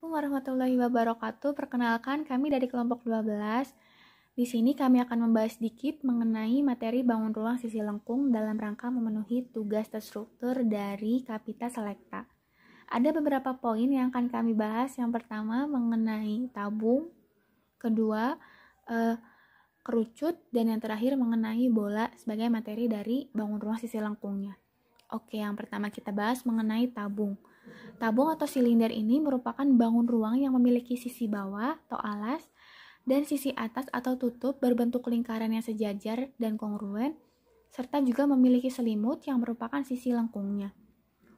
Assalamualaikum warahmatullahi wabarakatuh. Perkenalkan, kami dari kelompok 12. Di sini kami akan membahas sedikit mengenai materi bangun ruang sisi lengkung dalam rangka memenuhi tugas terstruktur dari Kapita Selekta. Ada beberapa poin yang akan kami bahas. Yang pertama mengenai tabung, kedua kerucut, dan yang terakhir mengenai bola sebagai materi dari bangun ruang sisi lengkungnya. Oke, yang pertama kita bahas mengenai tabung. Tabung atau silinder ini merupakan bangun ruang yang memiliki sisi bawah atau alas dan sisi atas atau tutup berbentuk lingkaran yang sejajar dan kongruen, serta juga memiliki selimut yang merupakan sisi lengkungnya.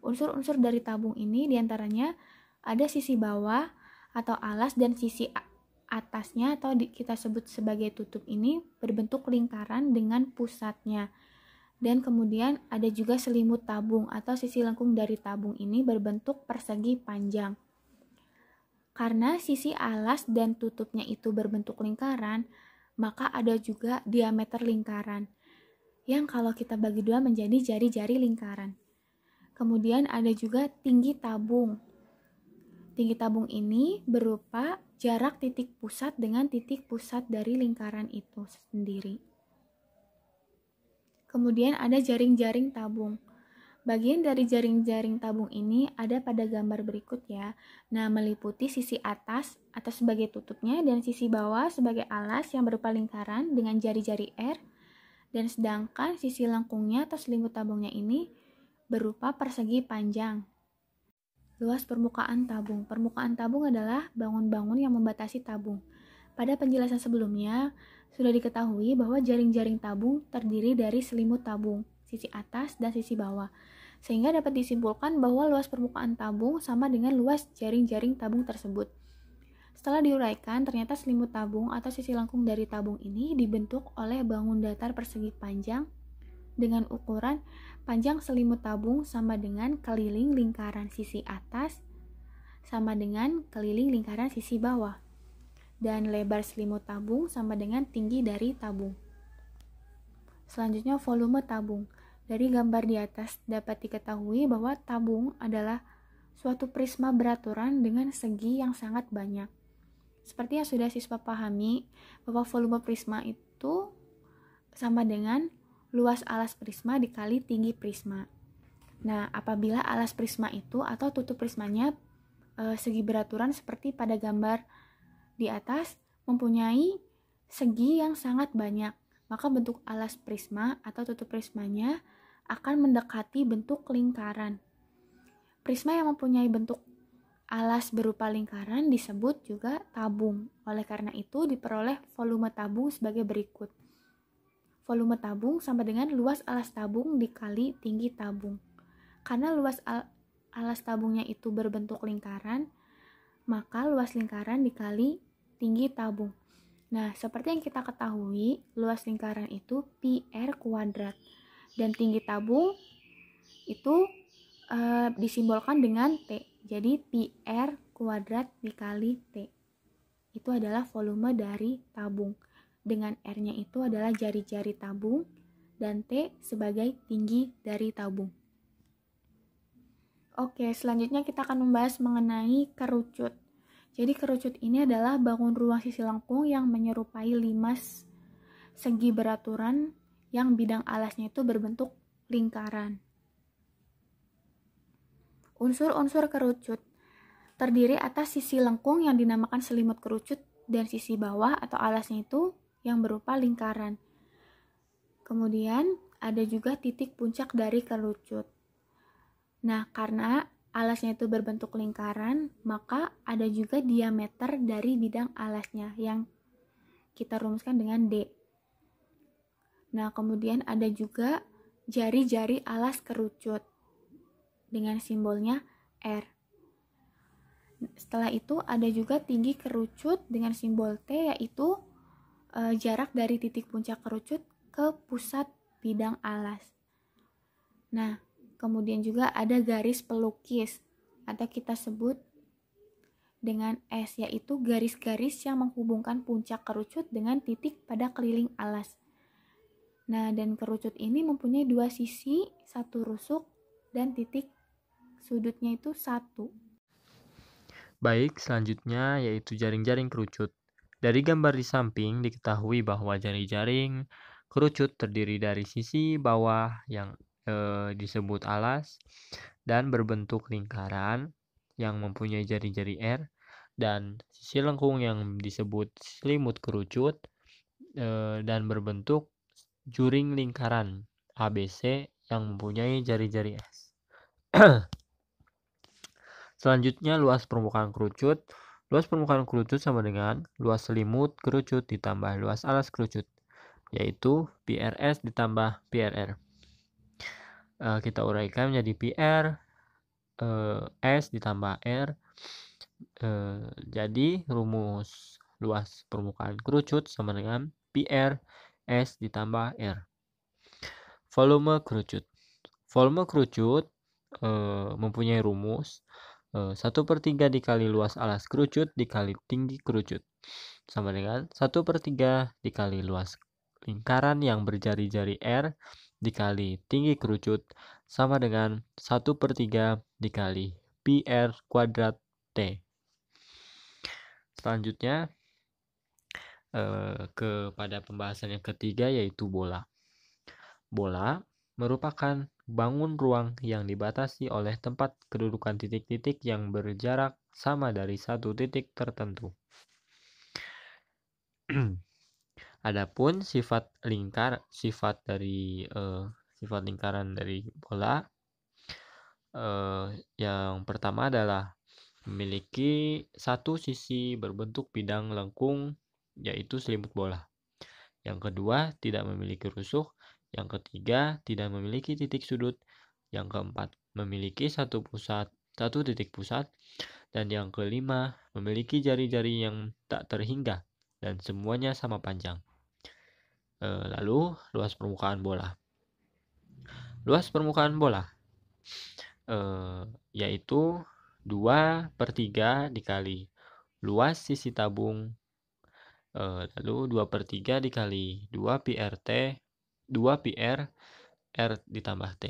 Unsur-unsur dari tabung ini diantaranya ada sisi bawah atau alas dan sisi atasnya atau kita sebut sebagai tutup ini berbentuk lingkaran dengan pusatnya. Dan kemudian ada juga selimut tabung atau sisi lengkung dari tabung ini berbentuk persegi panjang. Karena sisi alas dan tutupnya itu berbentuk lingkaran, maka ada juga diameter lingkaran, yang kalau kita bagi dua menjadi jari-jari lingkaran. Kemudian ada juga tinggi tabung. Tinggi tabung ini berupa jarak titik pusat dengan titik pusat dari lingkaran itu sendiri. Kemudian ada jaring-jaring tabung. Bagian dari jaring-jaring tabung ini ada pada gambar berikut ya. Nah, meliputi sisi atas atau sebagai tutupnya dan sisi bawah sebagai alas yang berupa lingkaran dengan jari-jari R. Dan sedangkan sisi lengkungnya atau selimut tabungnya ini berupa persegi panjang. Luas permukaan tabung. Permukaan tabung adalah bangun-bangun yang membatasi tabung. Pada penjelasan sebelumnya, sudah diketahui bahwa jaring-jaring tabung terdiri dari selimut tabung, sisi atas dan sisi bawah. Sehingga dapat disimpulkan bahwa luas permukaan tabung sama dengan luas jaring-jaring tabung tersebut. Setelah diuraikan, ternyata selimut tabung atau sisi lengkung dari tabung ini dibentuk oleh bangun datar persegi panjang dengan ukuran panjang selimut tabung sama dengan keliling lingkaran sisi atas sama dengan keliling lingkaran sisi bawah. Dan lebar selimut tabung sama dengan tinggi dari tabung. Selanjutnya volume tabung. Dari gambar di atas dapat diketahui bahwa tabung adalah suatu prisma beraturan dengan segi yang sangat banyak. Seperti yang sudah siswa pahami bahwa volume prisma itu sama dengan luas alas prisma dikali tinggi prisma. Nah, apabila alas prisma itu atau tutup prismanya segi beraturan seperti pada gambar di atas mempunyai segi yang sangat banyak, maka bentuk alas prisma atau tutup prismanya akan mendekati bentuk lingkaran. Prisma yang mempunyai bentuk alas berupa lingkaran disebut juga tabung. Oleh karena itu diperoleh volume tabung sebagai berikut. Volume tabung sama dengan luas alas tabung dikali tinggi tabung. Karena luas alas tabungnya itu berbentuk lingkaran, maka luas lingkaran dikali tinggi tabung. Nah, seperti yang kita ketahui, luas lingkaran itu pi r kuadrat. Dan tinggi tabung itu disimbolkan dengan T. Jadi pi r kuadrat dikali T. Itu adalah volume dari tabung. Dengan R-nya itu adalah jari-jari tabung dan T sebagai tinggi dari tabung. Oke, selanjutnya kita akan membahas mengenai kerucut. Jadi kerucut ini adalah bangun ruang sisi lengkung yang menyerupai limas segi beraturan yang bidang alasnya itu berbentuk lingkaran. Unsur-unsur kerucut terdiri atas sisi lengkung yang dinamakan selimut kerucut dan sisi bawah atau alasnya itu yang berupa lingkaran. Kemudian ada juga titik puncak dari kerucut. Nah, karena alasnya itu berbentuk lingkaran, maka ada juga diameter dari bidang alasnya yang kita rumuskan dengan D. Nah, kemudian ada juga jari-jari alas kerucut dengan simbolnya R. Setelah itu ada juga tinggi kerucut dengan simbol T, yaitu jarak dari titik puncak kerucut ke pusat bidang alas. Nah, kemudian juga ada garis pelukis atau kita sebut dengan S, yaitu garis-garis yang menghubungkan puncak kerucut dengan titik pada keliling alas. Nah, dan kerucut ini mempunyai dua sisi, satu rusuk dan titik sudutnya itu satu. Baik, selanjutnya yaitu jaring-jaring kerucut. Dari gambar di samping diketahui bahwa jaring-jaring kerucut terdiri dari sisi bawah yang disebut alas dan berbentuk lingkaran yang mempunyai jari-jari R, dan sisi lengkung yang disebut selimut kerucut dan berbentuk juring lingkaran ABC yang mempunyai jari-jari S. Selanjutnya, luas permukaan kerucut. Luas permukaan kerucut sama dengan luas selimut kerucut ditambah luas alas kerucut, yaitu PRS ditambah PRR. Kita uraikan menjadi PR S ditambah R. Jadi rumus luas permukaan kerucut sama dengan PR S ditambah R. Volume kerucut. Volume kerucut mempunyai rumus 1/3 dikali luas alas kerucut dikali tinggi kerucut sama dengan 1/3 dikali luas lingkaran yang berjari-jari R dikali tinggi kerucut sama dengan 1/3 dikali PR kuadrat T. Selanjutnya kepada pembahasan yang ketiga, yaitu bola. Bola merupakan bangun ruang yang dibatasi oleh tempat kedudukan titik-titik yang berjarak sama dari satu titik tertentu. Adapun sifat lingkaran dari bola, yang pertama adalah memiliki satu sisi berbentuk bidang lengkung, yaitu selimut bola. Yang kedua, tidak memiliki rusuk. Yang ketiga, tidak memiliki titik sudut. Yang keempat, memiliki satu titik pusat. Dan yang kelima, memiliki jari-jari yang tak terhingga dan semuanya sama panjang. Lalu, luas permukaan bola. Luas permukaan bola yaitu 2/3 dikali luas sisi tabung, lalu 2/3 dikali 2 PR R ditambah T.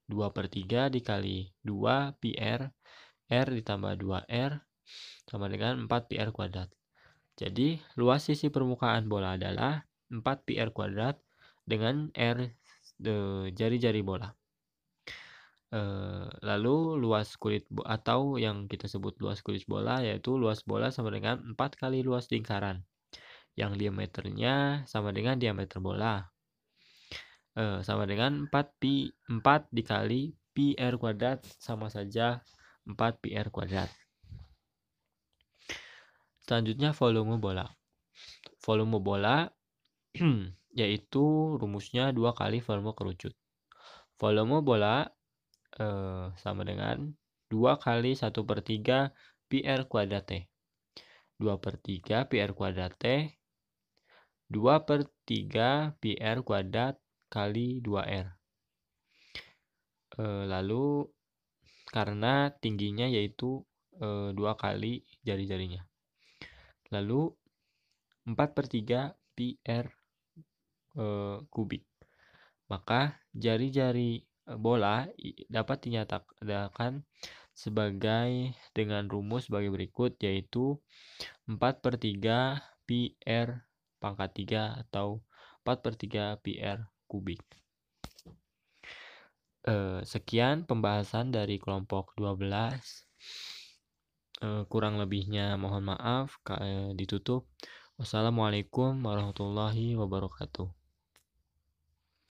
2/3 dikali 2 PR R ditambah 2R sama dengan 4 PR kuadrat. Jadi, luas sisi permukaan bola adalah 4 PR kuadrat dengan R jari-jari bola. Lalu luas kulit atau yang kita sebut luas kulit bola, yaitu luas bola sama dengan 4 kali luas lingkaran yang diameternya sama dengan diameter bola, sama dengan 4 dikali PR kuadrat, sama saja 4 PR kuadrat. Selanjutnya volume bola. Volume bola yaitu rumusnya 2 kali volume kerucut. Volume bola sama dengan 2 kali 1/3 PR kuadrat T. 2/3 PR kuadrat T 2/3 PR kuadrat kali 2R. Lalu karena tingginya yaitu 2 kali jari-jarinya. Lalu 4/3 PR kubik. Maka jari-jari bola dapat dinyatakan sebagai dengan rumus sebagai berikut, yaitu 4/3 PR pangkat 3 atau 4/3 PR kubik. Sekian pembahasan dari kelompok 12. Kurang lebihnya mohon maaf, ditutup. Wassalamualaikum warahmatullahi wabarakatuh.